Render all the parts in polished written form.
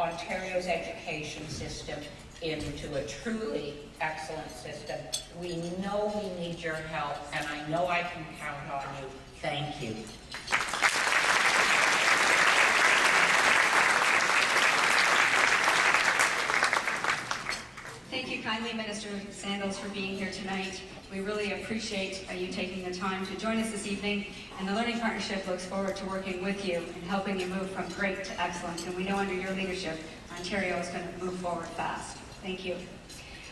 Ontario's education system into a truly excellent system. We know we need your help, and I know I can count on you. Thank you. Thank you kindly, Minister Sandals, for being here tonight. We really appreciate you taking the time to join us this evening, and the Learning Partnership looks forward to working with you and helping you move from great to excellent. And we know under your leadership, Ontario is going to move forward fast. Thank you.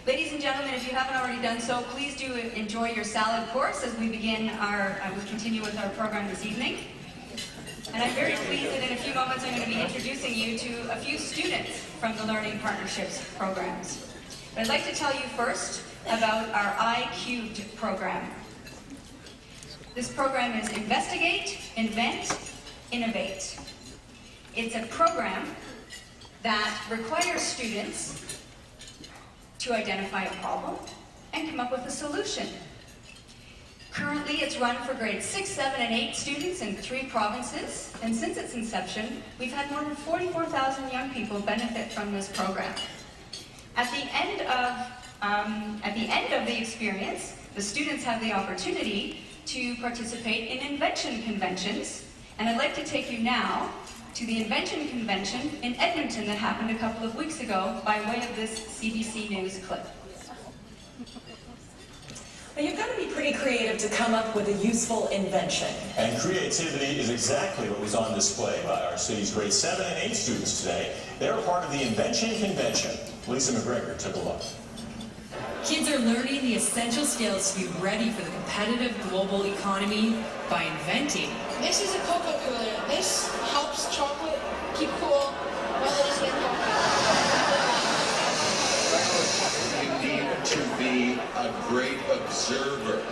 Ladies and gentlemen, if you haven't already done so, please do enjoy your salad course as we begin we continue with our program this evening. And I'm very pleased that in a few moments I'm going to be introducing you to a few students from the Learning Partnerships programs. But I'd like to tell you first about our I-Cubed program. This program is Investigate, Invent, Innovate. It's a program that requires students to identify a problem and come up with a solution. Currently, it's run for grades 6, 7, and 8 students in 3 provinces, and since its inception, we've had more than 44,000 young people benefit from this program. At the end of the experience, the students have the opportunity to participate in invention conventions, and I'd like to take you now to the Invention Convention in Edmonton that happened a couple of weeks ago by way of this CBC News clip. Well, you've got to be pretty creative to come up with a useful invention. And creativity is exactly what was on display by our city's grade 7 and 8 students today. They were part of the Invention Convention. Lisa McGregor took a look. Kids are learning the essential skills to be ready for the competitive global economy by inventing. This is a cocoa cooler. This helps chocolate keep cool while it is getting hot. You need to be a great observer.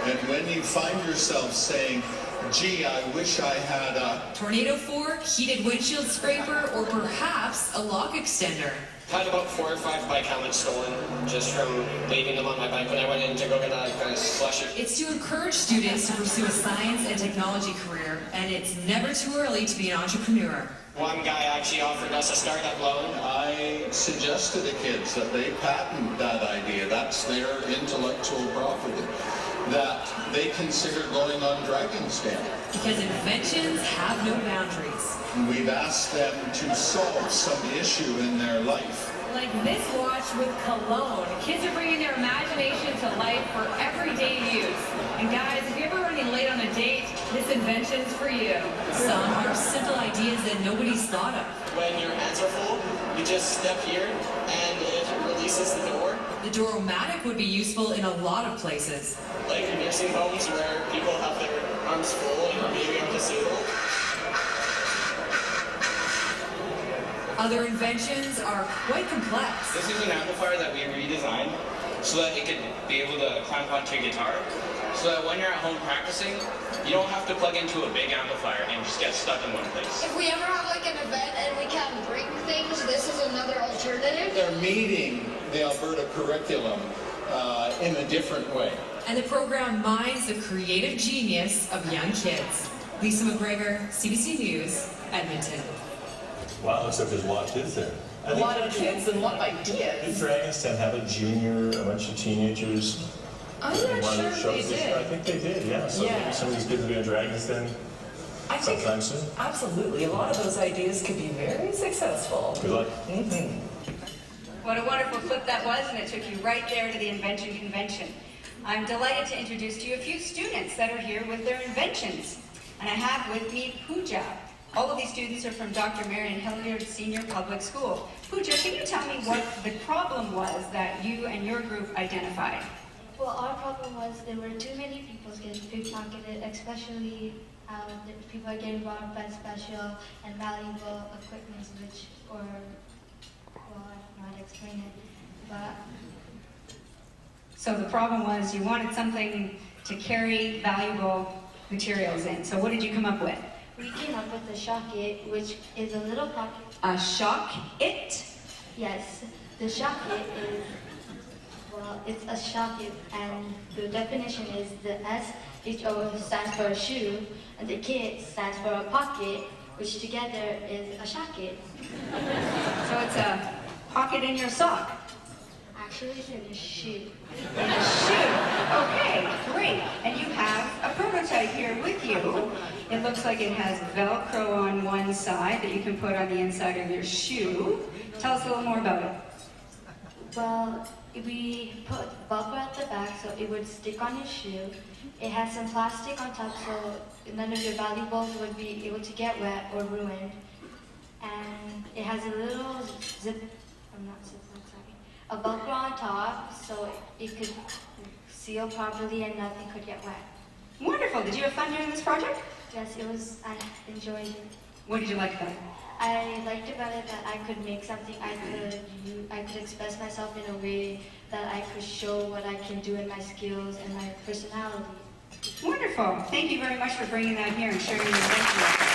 And when you find yourself saying, gee, I wish I had a tornado fork, heated windshield scraper, or perhaps a lock extender. I've had about 4 or 5 bike helmets stolen just from leaving them on my bike when I went in to go get a slushy. It's to encourage students to pursue a science and technology career, and it's never too early to be an entrepreneur. One guy actually offered us a startup loan. I suggest to the kids that they patent that idea. That's their intellectual property. That they consider going on Dragon's Den. Because inventions have no boundaries. We've asked them to solve some issue in their life. Like this watch with cologne. Kids are bringing their imagination to life for everyday use. And guys, if you're ever running late on a date, this invention's for you. Some are simple ideas that nobody's thought of. When your hands are full, you just step here and it releases the door. The Door-O-Matic would be useful in a lot of places. Like in nursing homes where people have their arms full and are maybe disabled. Other inventions are quite complex. This is an amplifier that we redesigned so that it could be able to clamp onto a guitar, so that when you're at home practicing, you don't have to plug into a big amplifier and just get stuck in one place. If we ever have like an event and we can't bring things, this is another alternative. They're meeting the Alberta curriculum in a different way. And the program mines the creative genius of young kids. Lisa McGregor, CBC News, Edmonton. Wow, looks like there's a lot of kids there. A lot of kids and a lot of ideas. Did Dragon's Den have a bunch of teenagers? I'm not sure they did. I think they did, yeah. So maybe some of these kids will be in Dragon's Den sometime soon. Absolutely. A lot of those ideas could be very successful. Good luck. What a wonderful clip that was, and it took you right there to the Invention Convention. I'm delighted to introduce to you a few students that are here with their inventions. And I have with me Pooja. All of these students are from Dr. Marion Hilliard Senior Public School. Pooja, can you tell me what the problem was that you and your group identified? Well, our problem was there were too many people getting pickpocketed, especially people are getting robbed by special and valuable equipment, which, well, I don't know how to explain it, but... So the problem was you wanted something to carry valuable materials in. So what did you come up with? We came up with a shock it, which is a little pocket. A shock it? Yes, the shock it is, well, it's a shock it, and the definition is the S-H-O stands for a shoe, and the kit stands for a pocket, which together is a shacket. So it's a pocket in your sock. Actually, it's in a shoe. In a shoe. Okay, great. And you have a prototype here with you. It looks like it has Velcro on one side that you can put on the inside of your shoe. Tell us a little more about it. Well, we put Velcro at the back so it would stick on your shoe. It has some plastic on top so none of your valuables would be able to get wet or ruined. And it has a little a Velcro on top so it could seal properly and nothing could get wet. Wonderful. Did you have fun doing this project? Yes, it was. I enjoyed it. What did you like about it? I liked about it that I could make something I could express myself in a way that I could show what I can do in my skills and my personality. Wonderful. Thank you very much for bringing that here and sharing your invention.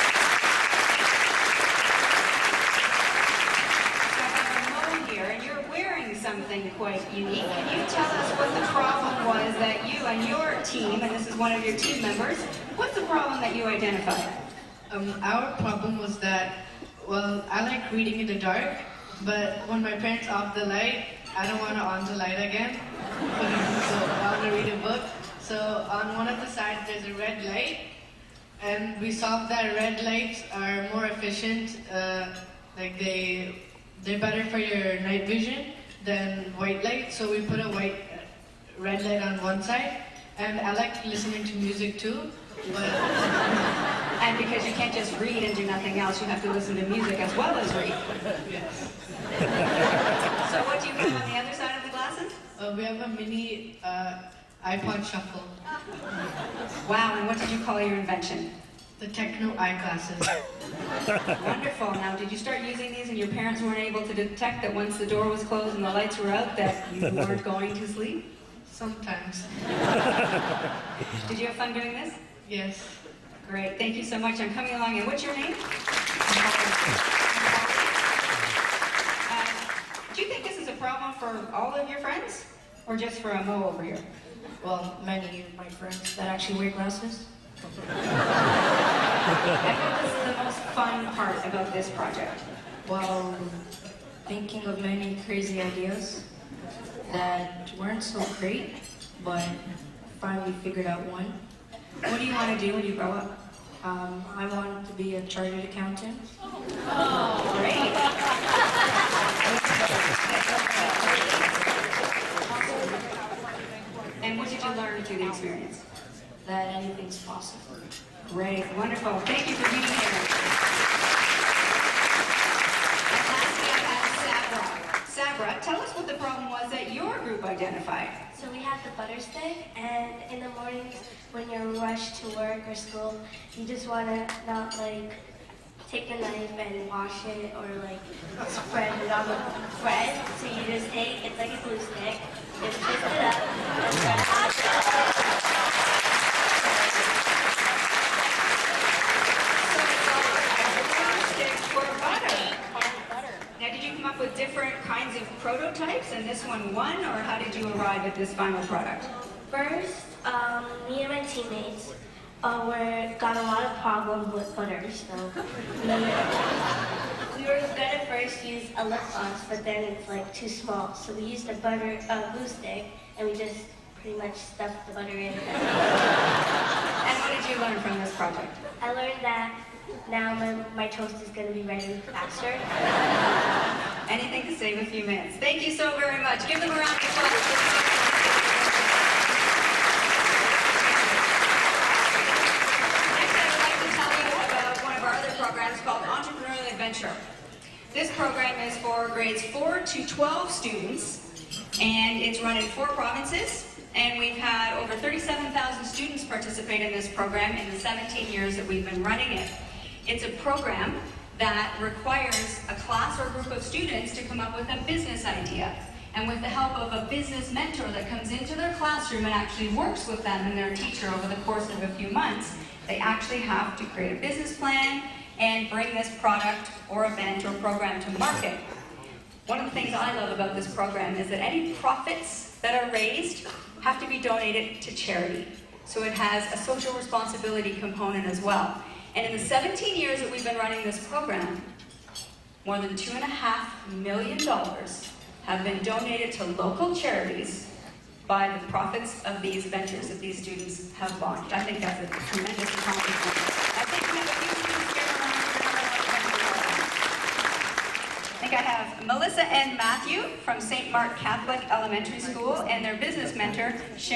Something quite unique. Can you tell us what the problem was that you and your team, and this is one of your team members, what's the problem that you identified? Our problem was that, well, I like reading in the dark, but when my parents off the light, I don't want to on the light again. So I want to read a book. So on one of the sides there's a red light, and we solved that red lights are more efficient, like they're better for your night vision than white light, so we put a red light on one side, and I like listening to music too, but... And because you can't just read and do nothing else, you have to listen to music as well as read. Yes. So what do you have on the other side of the glasses? We have a mini iPod Shuffle. Wow, and what did you call your invention? The Techno eyeglasses. Wonderful. Now, did you start using these and your parents weren't able to detect that once the door was closed and the lights were out that you weren't going to sleep? Sometimes. Did you have fun doing this? Yes. Great. Thank you so much. I'm coming along. And what's your name? Do you think this is a problem for all of your friends? Or just for Amogh over here? Well, many of my friends that actually wear glasses. I think this is the most fun part about this project. Well, thinking of many crazy ideas that weren't so great, but finally figured out one. What do you want to do when you grow up? I want to be a chartered accountant. Oh, great. And what did you learn through the experience? That anything's possible. Great, wonderful. Thank you for being here. And lastly, I have Sabra. Sabra, tell us what the problem was that your group identified. So we have the butter stick, and in the mornings when you're rushed to work or school, you just want to not like take a knife and wash it or like spread it on the bread. So you just take, it's like a glue stick, just twist it up and spread it. With different kinds of prototypes, and this one won, or how did you arrive at this final product? First, me and my teammates got a lot of problems with butter, so we were gonna first use a lip gloss, but then it's like too small, so we used a glue stick, and we just pretty much stuffed the butter in. And what did you learn from this project? I learned that now my toast is going to be ready faster. Anything to save a few minutes. Thank you so very much. Give them a round of applause. Next, I would like to tell you about one of our other programs called Entrepreneurial Adventure. This program is for grades 4 to 12 students, and it's run in 4 provinces. And we've had over 37,000 students participate in this program in the 17 years that we've been running it. It's a program that requires a class or group of students to come up with a business idea. And with the help of a business mentor that comes into their classroom and actually works with them and their teacher over the course of a few months, they actually have to create a business plan and bring this product or event or program to market. One of the things I love about this program is that any profits that are raised have to be donated to charity. So it has a social responsibility component as well. And in the 17 years that we've been running this program, more than $2.5 million have been donated to local charities by the profits of these ventures that these students have launched. I think that's a tremendous accomplishment. I think we have a few students here around I think I have Melissa and Matthew from St. Mark Catholic Elementary School and their business mentor, Sharon.